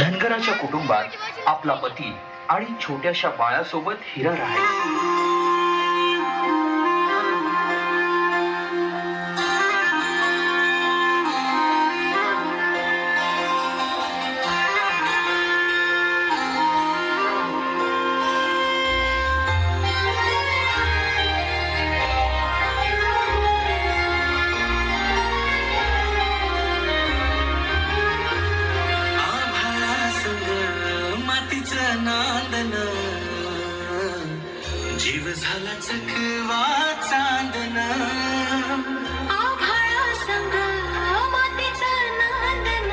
धनगराच्या कुटुंबात आपला पती आणि छोट्याशा बाळासोबत हिरा राहायची. नांदन जीव झाला चकवा चांदन आभाळा संग मातीचं नांदन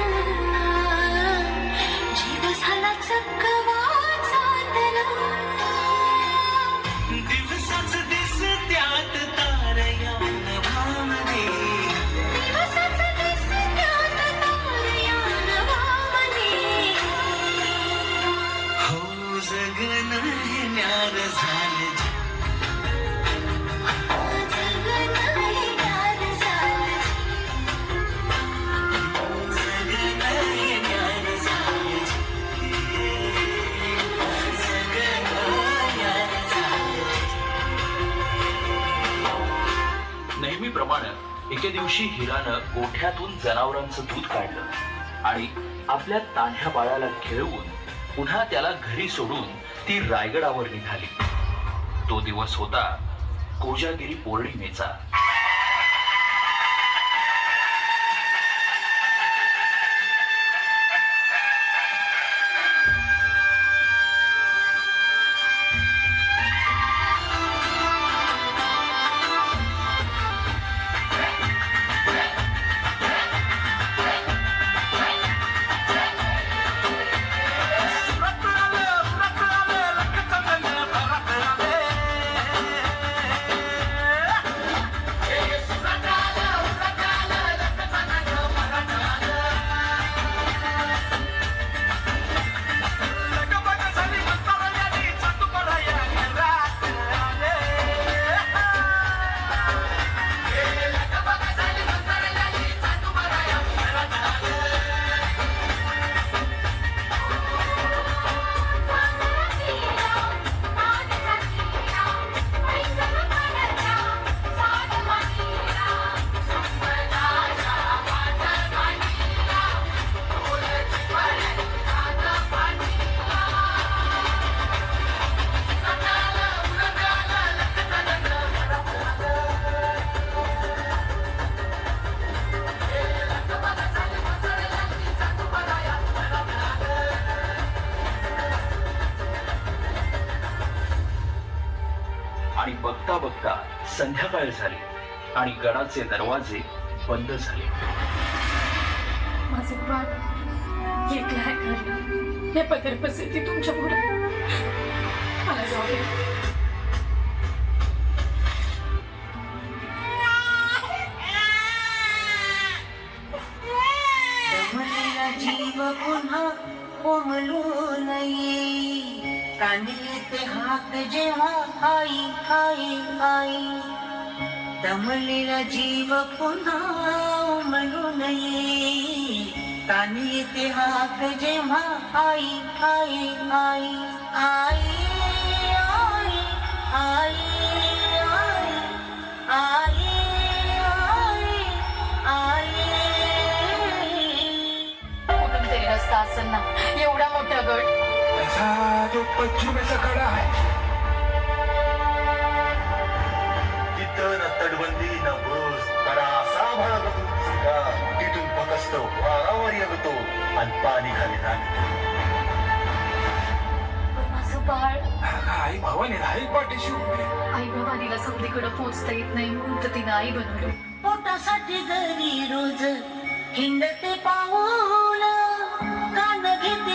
जीव झाला चकवा चांदन दिवसाच दिस त्यात तारया नभामने दिवसाच दिस त्यात तारया नभामने हो जगन हे न्यार झाले जगन हे न्यार झाले जगन हे न्यार झाले जगन न्यार झाले. नेहमीप्रमाणे एके दिवशी हिरानं गोठ्यातून जनावरांचं दूध काढलं आणि आपल्या तान्ह्या बाळाला खेळवून पुन्हा त्याला घरी सोडून ती रायगडावर निघाली. तो दिवस होता कोजागिरी पौर्णिमेचा. आणि बघता बघता संध्याकाळ झाली आणि गडाचे दरवाजे बंद झाले. माझे बाळ एकलं आहे घरला हे पदर पसरती तुमच्या पुढे मला जाऊ दे. दमलेला जीव पुन्हा कोमलून येई कानी येते हाक जेव्हा आई आई आई दमलेला जीव पुन्हा उमलून येई कानी येते हाक जेव्हा आई आई आई आई आई आई आई आई आई कुठून तरी रस्ता असेल ना एवढा मोठा गड. तसा जो पश्चिमेचा कडा आहे तिथं न तटबंदी न बस कडा असा भाग तिथून फकस्त वारावर येतो आणि पाणी खाली राहतो. पण माझं बाळ आई भावाने राहील पाठीशी उभी. आई भवानीला समधीकडे पोहोचता येत नाही म्हणून तर तिनं आई बनवलं. पोटासाठी घरी रोज हिंडते पाऊल कान घेते